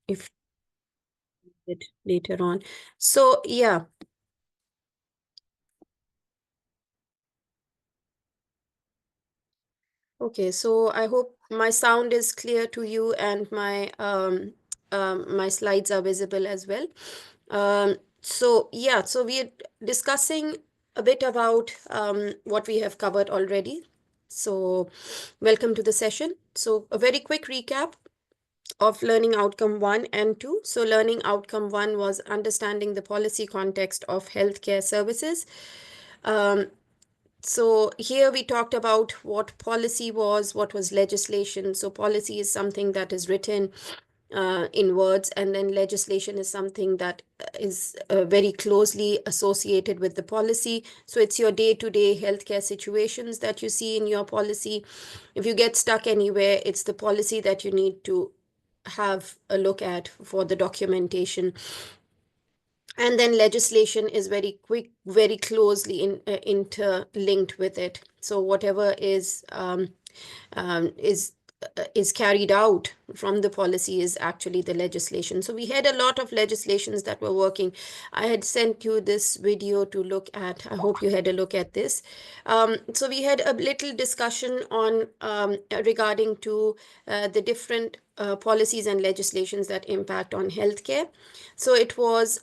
if it later on. So yeah. Okay, so I hope my sound is clear to you and my slides are visible as well. So yeah, so we're discussing a bit about what we have covered already. So welcome to the session. So a very quick recap of learning outcome 1 and 2. So learning outcome 1 was understanding the policy context of healthcare services. So here we talked about what policy was, what was legislation. So policy is something that is written in words, and then legislation is something that is very closely associated with the policy. So it's your day-to-day healthcare situations that you see in your policy. If you get stuck anywhere, it's the policy that you need to have a look at for the documentation. And then legislation is very closely interlinked with it. So whatever is carried out from the policy is actually the legislation. So we had a lot of legislations that were working. I had sent you this video to look at. I hope you had a look at this. So we had a little discussion on regarding to the different policies and legislations that impact on healthcare. So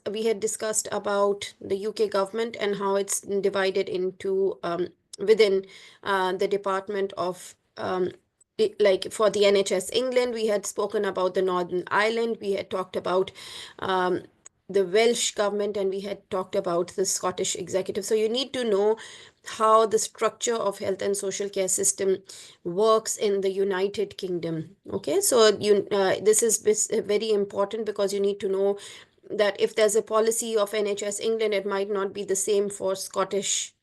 we had discussed about the UK government and how it's divided into within the Department of like for the NHS England, we had spoken about the Northern Ireland, we had talked about the Welsh government, and we had talked about the Scottish executive. So you need to know how the structure of health and social care system works in the United Kingdom. Okay, so this is very important because you need to know that if there's a policy of NHS England, it might not be the same for Scottish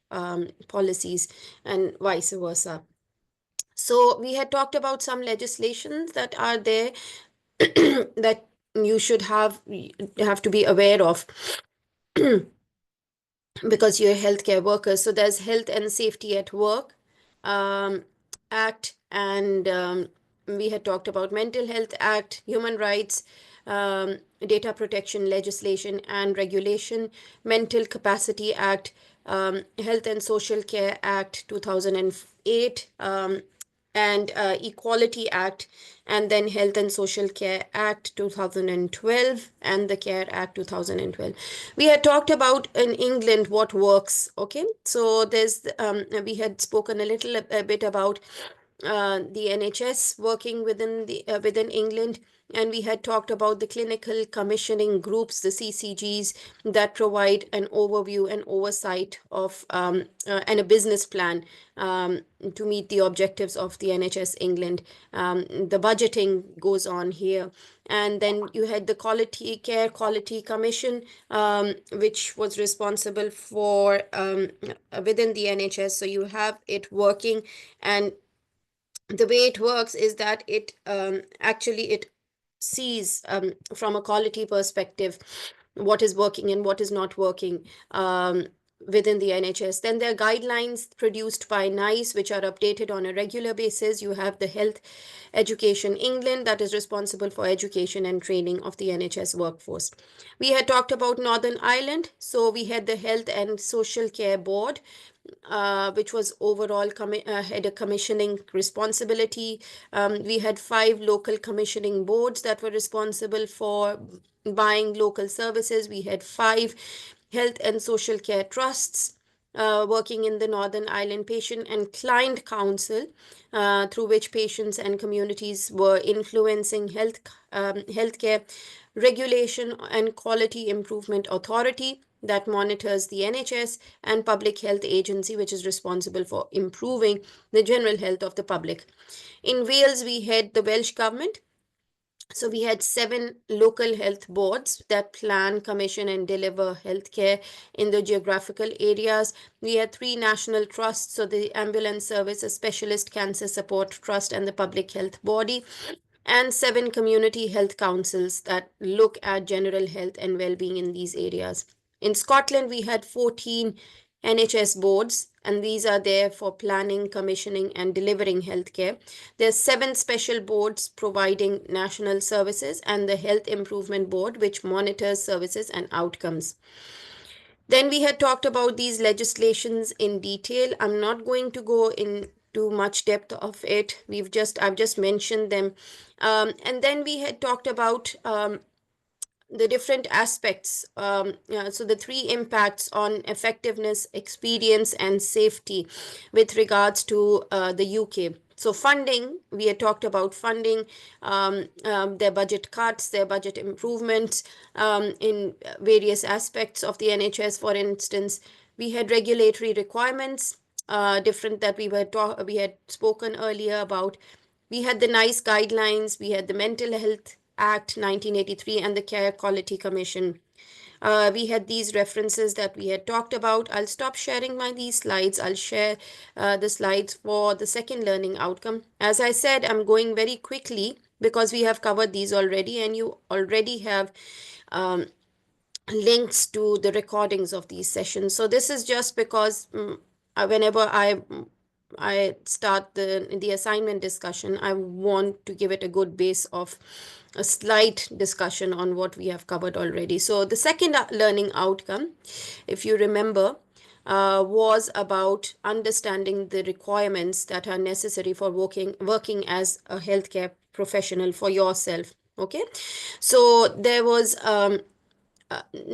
policies and vice versa. So we had talked about some legislations that are there that you should have to be aware of because you're healthcare workers. So there's Health and Safety at Work Act, and we had talked about Mental Health Act, Human Rights, Data Protection Legislation and Regulation, Mental Capacity Act, Health and Social Care Act 2008, and Equality Act, and then Health and Social Care Act 2012, and the Care Act 2012. We had talked about in England what works. Okay, so we had spoken a bit about the NHS working within England, and we had talked about the clinical commissioning groups, the CCGs, that provide an overview and oversight of and a business plan to meet the objectives of the NHS England. The budgeting goes on here. And then you had the Quality Commission, which was responsible for within the NHS. So you have it working, and the way it works is that it actually it sees from a quality perspective what is working and what is not working within the NHS. Then there are guidelines produced by NICE, which are updated on a regular basis. You have the Health Education England, that is responsible for education and training of the NHS workforce. We had talked about Northern Ireland. So we had the Health and Social Care Board, which was overall had a commissioning responsibility. We had 5 local commissioning boards that were responsible for buying local services. We had 5 health and social care trusts working in the Northern Ireland Patient and Client Council, through which patients and communities were influencing healthcare regulation and quality improvement authority that monitors the NHS, and Public Health Agency, which is responsible for improving the general health of the public. In Wales, we had the Welsh government. So we had 7 local health boards that plan, commission, and deliver healthcare in the geographical areas. We had 3 national trusts, so the Ambulance Service, a Specialist Cancer Support Trust, and the Public Health Body, and 7 community health councils that look at general health and well-being in these areas. In Scotland, we had 14 NHS boards, and these are there for planning, commissioning, and delivering healthcare. There's 7 special boards providing national services, and the Health Improvement Board, which monitors services and outcomes. Then we had talked about these legislations in detail. I'm not going to go into much depth of it. I've just mentioned them. And then we had talked about the different aspects. Yeah, so the 3 impacts on effectiveness, experience, and safety with regards to the UK. So funding, we had talked about funding, their budget cuts, their budget improvements in various aspects of the NHS. For instance, we had regulatory requirements, different that we had spoken earlier about. We had the NICE guidelines, we had the Mental Health Act 1983 and the Care Quality Commission. We had these references that we had talked about. I'll stop sharing these slides. I'll share the slides for the second learning outcome. As I said, I'm going very quickly because we have covered these already, and you already have links to the recordings of these sessions. So this is just because whenever I start the assignment discussion, I want to give it a good base of a slight discussion on what we have covered already. So the second learning outcome, if you remember, was about understanding the requirements that are necessary for working as a healthcare professional for yourself. Okay, so there was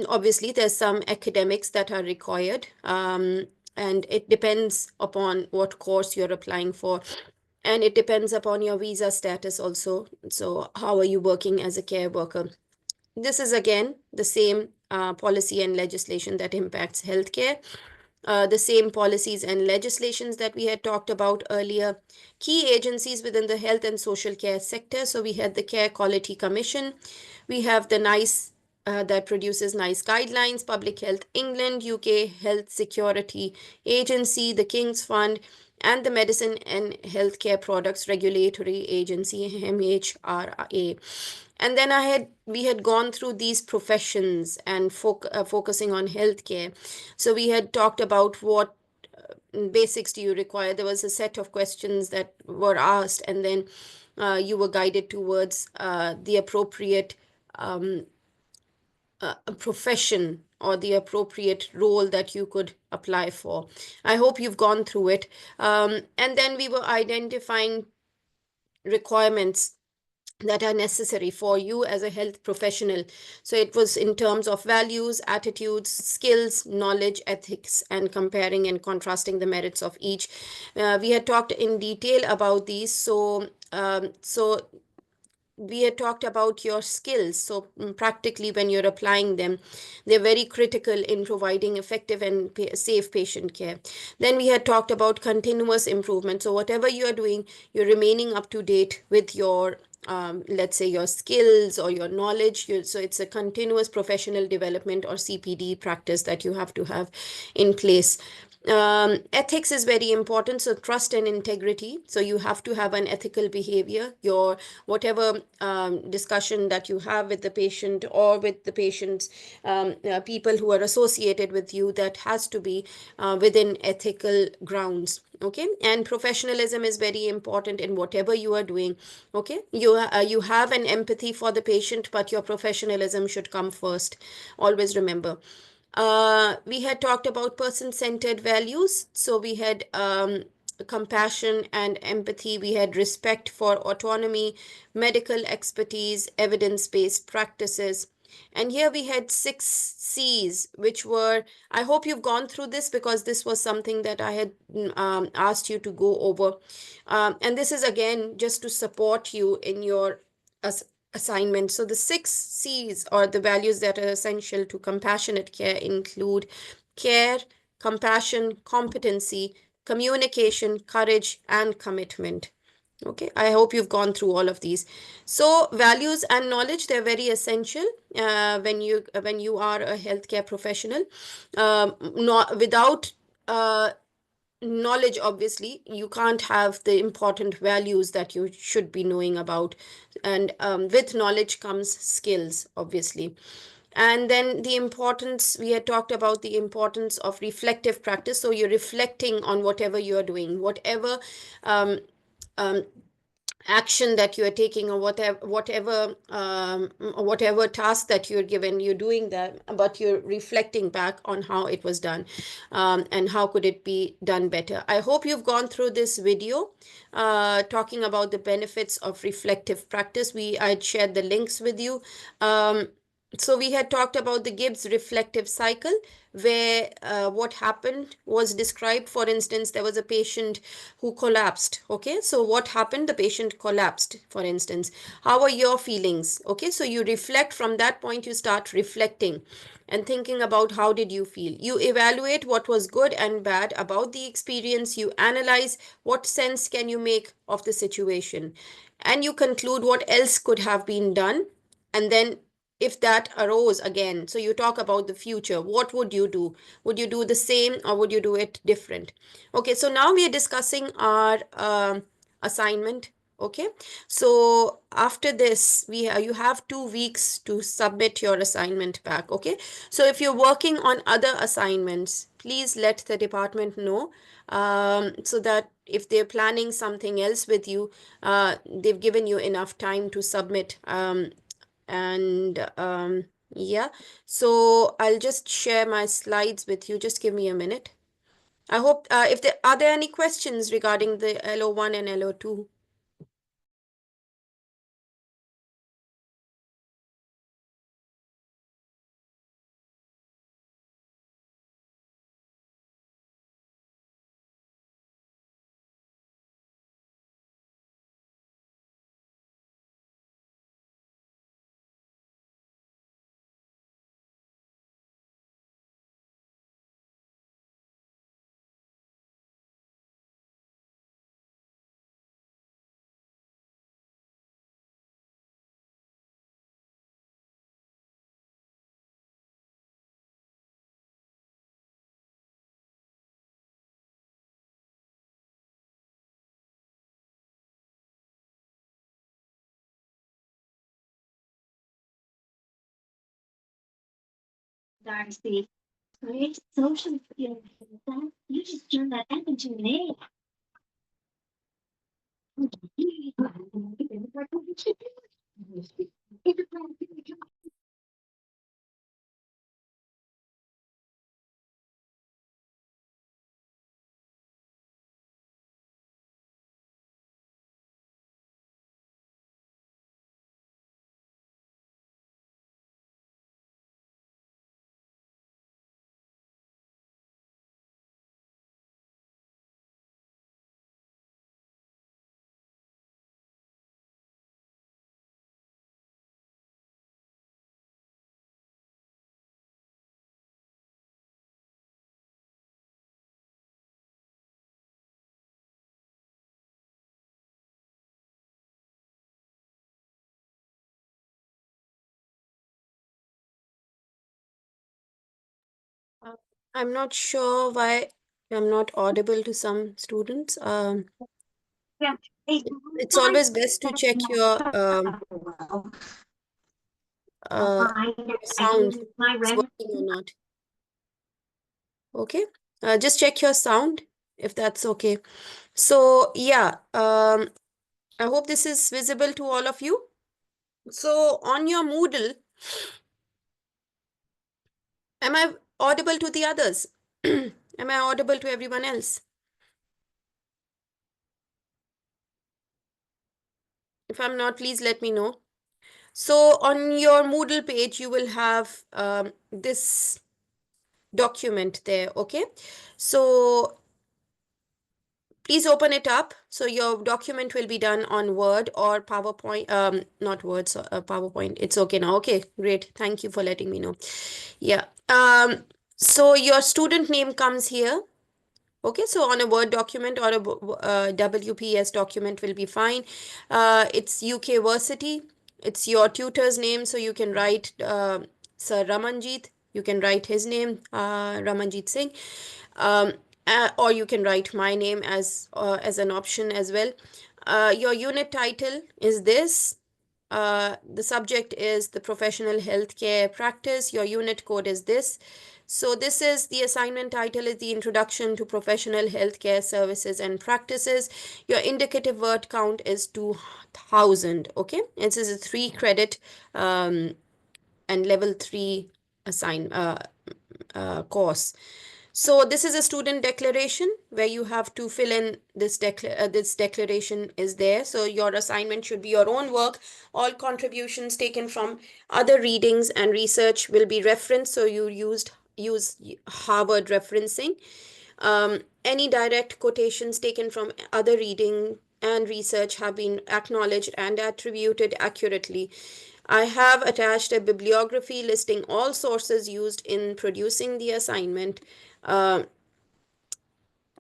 obviously there's some academics that are required, and it depends upon what course you're applying for, and it depends upon your visa status also. So how are you working as a care worker? This is again the same policy and legislation that impacts healthcare. The same policies and legislations that we had talked about earlier. Key agencies within the health and social care sector. So we had the Care Quality Commission. We have the NICE that produces NICE guidelines, Public Health England, UK Health Security Agency, the King's Fund, and the Medicine and Healthcare Products Regulatory Agency, MHRA. And then we had gone through these professions and focusing on healthcare. So we had talked about what basics do you require. There was a set of questions that were asked, and then you were guided towards the appropriate profession or the appropriate role that you could apply for. I hope you've gone through it. And then we were identifying requirements that are necessary for you as a health professional. So it was in terms of values, attitudes, skills, knowledge, ethics, and comparing and contrasting the merits of each. We had talked in detail about these. So we had talked about your skills. So practically when you're applying them, they're very critical in providing effective and safe patient care. Then we had talked about continuous improvement. So whatever you're doing, you're remaining up to date with your let's say your skills or your knowledge. So it's a continuous professional development or CPD practice that you have to have in place. Ethics is very important. So trust and integrity. So you have to have an ethical behavior. Your whatever discussion that you have with the patient or with the patient's people who are associated with you, that has to be within ethical grounds. Okay, and professionalism is very important in whatever you are doing. Okay, you have an empathy for the patient, but your professionalism should come first. Always remember. We had talked about person-centered values. So we had compassion and empathy. We had respect for autonomy, medical expertise, evidence-based practices. And here we had 6 C's, which were, I hope you've gone through this because this was something that I had asked you to go over. And this is again just to support you in your assignment. So the 6 C's, or the values that are essential to compassionate care, include care, compassion, competency, communication, courage, and commitment. Okay, I hope you've gone through all of these. So values and knowledge, they're very essential when you are a healthcare professional. Without knowledge, obviously, you can't have the important values that you should be knowing about. And with knowledge comes skills, obviously. And then the importance, we had talked about the importance of reflective practice. So you're reflecting on whatever you're doing, whatever um, um, action that you are taking, or whatever task that you're given, you're doing that, but you're reflecting back on how it was done, and how could it be done better. I hope you've gone through this video talking about the benefits of reflective practice. I shared the links with you. So we had talked about the Gibbs reflective cycle, where what happened was described. For instance, there was a patient who collapsed. Okay, so what happened? The patient collapsed, for instance. How are your feelings? Okay, so you reflect from that point, you start reflecting and thinking about how did you feel. You evaluate what was good and bad about the experience. You analyze what sense can you make of the situation, and you conclude what else could have been done. And then if that arose again, so you talk about the future, what would you do? Would you do the same, or would you do it different? Okay, so now we are discussing our assignment. Okay, so after this, you have 2 weeks to submit your assignment back. Okay, so if you're working on other assignments, please let the department know, so that if they're planning something else with you, they've given you enough time to submit. And yeah, so I'll just share my slides with you. Just give me a minute. I hope, if there are there any questions regarding the LO1 and LO2? Darcy, great social skills. You just turned that app into an A. Uh, I'm not sure why I'm not audible to some students. Yeah. It's always best to check your I can sound, use my it's red. working or not. Okay, just check your sound if that's okay. So yeah, I hope this is visible to all of you. So on your Moodle, am I audible to the others? Am I audible to everyone else? If I'm not, please let me know. So on your Moodle page, you will have this document there, okay? So please open it up. So your document will be done on Word or PowerPoint, not Word, so PowerPoint. It's okay now. Okay, great. Thank you for letting me know. Yeah. So your student name comes here. Okay, so on a Word document or a WPS document will be fine. It's UK Versity. It's your tutor's name, so you can write Sir Ramanjit. You can write his name, Ramanjit Singh, um, or you can write my name as an option as well. Your unit title is this. The subject is the professional healthcare practice. Your unit code is this. So this is the assignment title is the Introduction to Professional Healthcare Services and Practices. Your indicative word count is 2000. Okay, this is a 3 credit and level 3 assign course. So this is a student declaration where you have to fill in this declaration is there. So your assignment should be your own work. All contributions taken from other readings and research will be referenced. So you use Harvard referencing. Any direct quotations taken from other reading and research have been acknowledged and attributed accurately. I have attached a bibliography listing all sources used in producing the assignment. Uh,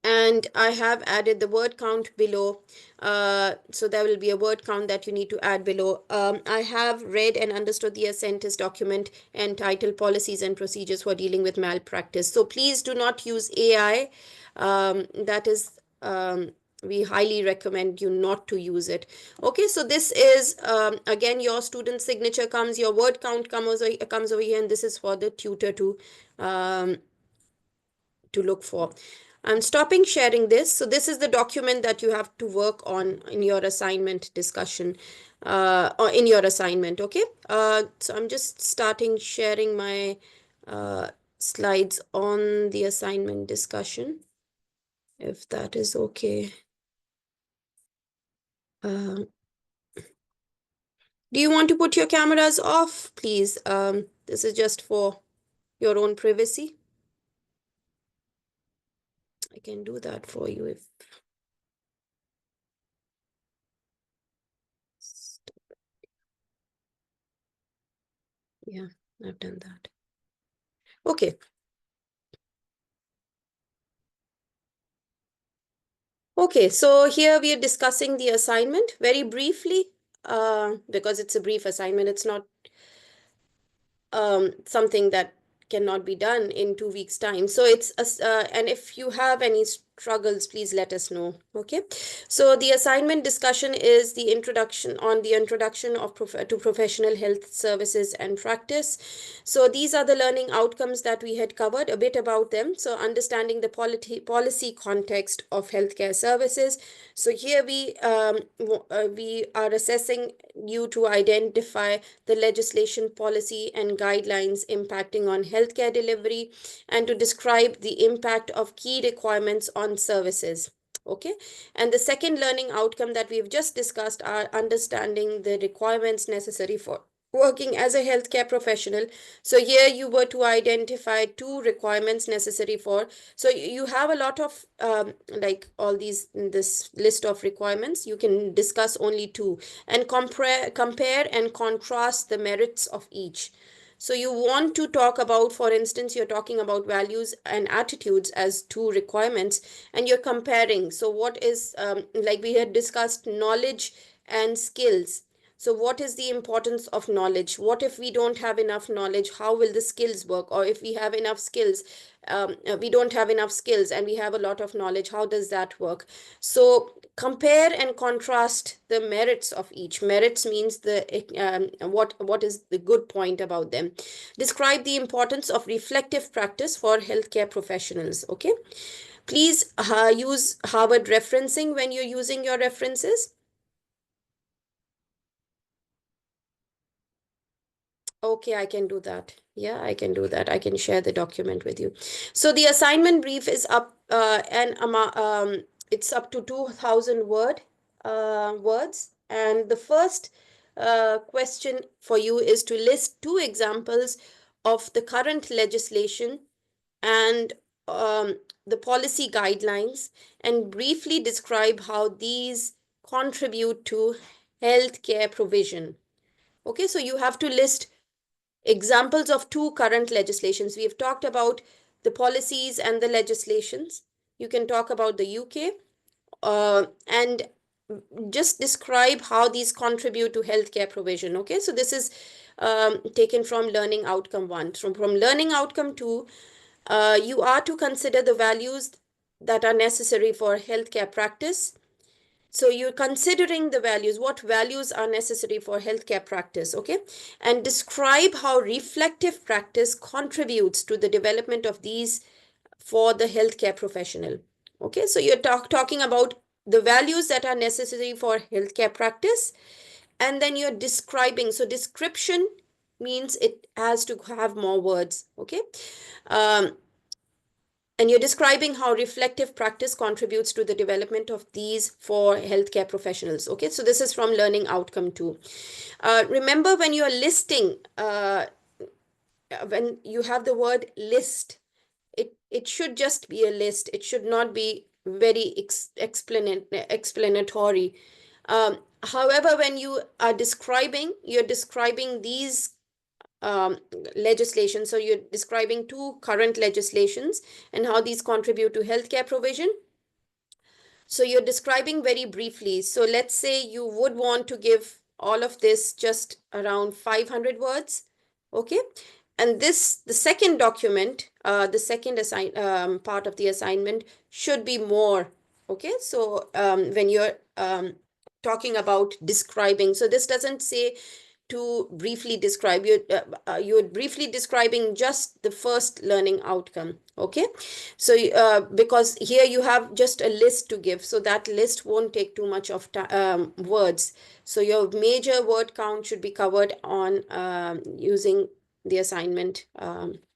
and I have added the word count below. So there will be a word count that you need to add below. I have read and understood the Ascentis document entitled Policies and Procedures for Dealing with Malpractice. So please do not use AI. That is, we highly recommend you not to use it. Okay, so this is, again, your student signature comes, your word count comes over here, and this is for the tutor to look for. I'm stopping sharing this. So this is the document that you have to work on in your assignment discussion, or in your assignment, okay? So I'm just starting sharing my slides on the assignment discussion, if that is okay. Uh, do you want to put your cameras off, please? This is just for your own privacy. I can do that for you if... Yeah, I've done that. Okay. Okay, so here we are discussing the assignment very briefly, because it's a brief assignment. It's not something that cannot be done in 2 weeks' time. So it's and if you have any struggles, please let us know. Okay. So the assignment discussion is the introduction of to professional health services and practice. So these are the learning outcomes that we had covered, a bit about them. So understanding the policy context of healthcare services. So here we are assessing you to identify the legislation, policy, and guidelines impacting on healthcare delivery, and to describe the impact of key requirements on services. Okay. And the second learning outcome that we've just discussed are understanding the requirements necessary for working as a healthcare professional. So here you were to identify 2 requirements necessary for. So you have a lot of like all these in this list of requirements. You can discuss only 2 and compare and contrast the merits of each. So you want to talk about, for instance, you're talking about values and attitudes as 2 requirements, and you're comparing. So what is, like we had discussed, knowledge and skills. So what is the importance of knowledge? What if we don't have enough knowledge? How will the skills work? Or if we have enough skills, we don't have enough skills and we have a lot of knowledge, how does that work? So compare and contrast the merits of each. Merits means the what is the good point about them. Describe the importance of reflective practice for healthcare professionals. Okay, please use Harvard referencing when you're using your references. Okay, I can do that. Yeah, I can do that. I can share the document with you. So the assignment brief is up it's up to 2000 words. And the first question for you is to list 2 examples of the current legislation and the policy guidelines, and briefly describe how these contribute to healthcare provision. Okay, so you have to list examples of 2 current legislations. We have talked about the policies and the legislations. You can talk about the UK, and just describe how these contribute to healthcare provision. Okay, so this is taken from learning outcome 1. From learning outcome 2, you are to consider the values that are necessary for healthcare practice. So you're considering the values, what values are necessary for healthcare practice, okay? And describe how reflective practice contributes to the development of these for the healthcare professional. Okay, so you're talking about the values that are necessary for healthcare practice, and then you're describing. So description means it has to have more words, okay? Um, and you're describing how reflective practice contributes to the development of these for healthcare professionals. Okay, so this is from learning outcome 2. Remember, when you're listing, when you have the word list, it should just be a list. It should not be very explanatory. However, when you are describing, you're describing these um, legislation. So you're describing 2 current legislations and how these contribute to healthcare provision. So you're describing very briefly. So let's say you would want to give all of this just around 500 words. Okay. And this, the second document, the second part of the assignment should be more. Okay. So when you're talking about describing, so this doesn't say to briefly describe, you're briefly describing just the first learning outcome. Okay, so because here you have just a list to give, so that list won't take too much of words. So your major word count should be covered on using the assignment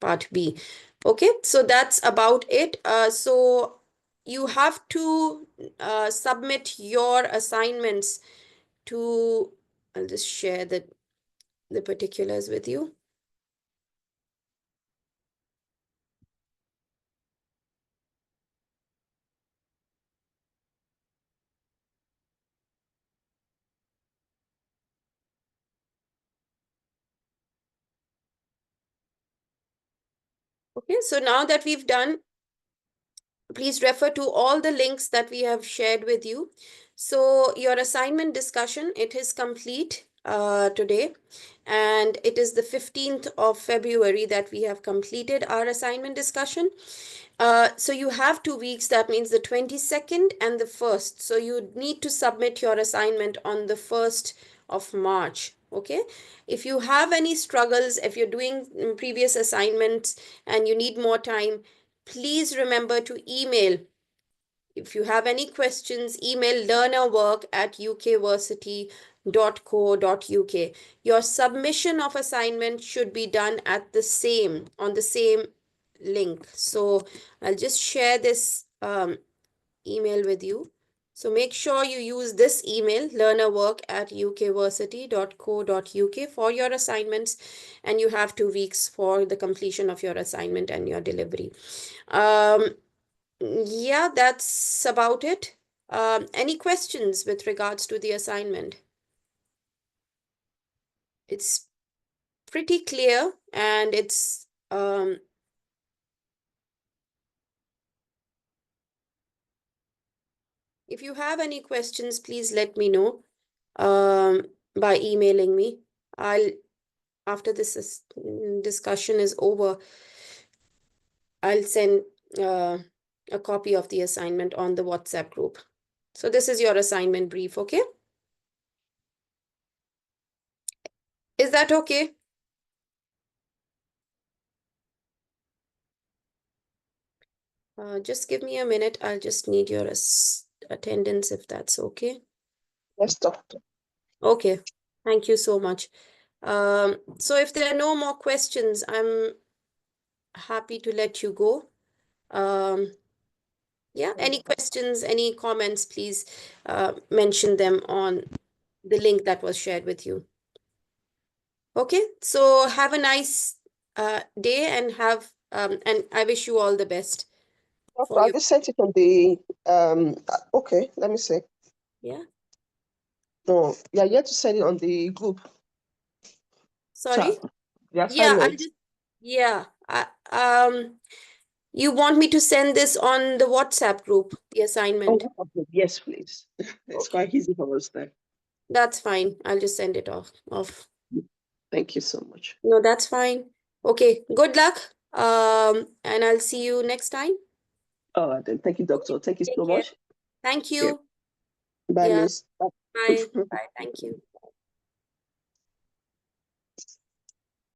part B. Okay, so that's about it. So you have to submit your assignments to, I'll just share the particulars with you. Okay, so now that we've done, please refer to all the links that we have shared with you. So your assignment discussion, it is complete today, and it is the 15th of February that we have completed our assignment discussion. So you have 2 weeks, that means the 22nd and the 1st. So you need to submit your assignment on the 1st of March. Okay, if you have any struggles, if you're doing previous assignments and you need more time, please remember to email. If you have any questions, email learnerwork@ukversity.co.uk. Your submission of assignment should be done at on the same link. So I'll just share this email with you. So make sure you use this email, learnerwork@ukversity.co.uk, for your assignments, and you have 2 weeks for the completion of your assignment and your delivery. Yeah, that's about it. Any questions with regards to the assignment? It's pretty clear, and it's if you have any questions, please let me know by emailing me. After this discussion is over, I'll send a copy of the assignment on the WhatsApp group. So this is your assignment brief, okay? Is that okay? Just give me a minute. I'll just need your attendance if that's okay. Yes, doctor. Okay, thank you so much. So if there are no more questions, I'm happy to let you go. Yeah, any questions, any comments, please mention them on the link that was shared with you. Okay, so have a nice day and and I wish you all the best. Doctor, I just sent it on the okay, let me see. Yeah. No, you're yet to send it on the group. Sorry? Chat. The Yeah, assignment. you want me to send this on the WhatsApp group, the assignment? Oh, okay. Yes, please. It's Okay. quite easy for us there. That's fine. I'll just send it off. Thank you so much. No, that's fine. Okay, good luck. And I'll see you next time. All right, then. Thank you, doctor. Thank you Take so care. much. Thank Yeah. you. Bye, Yeah. Miss. Bye. Bye. Thank you.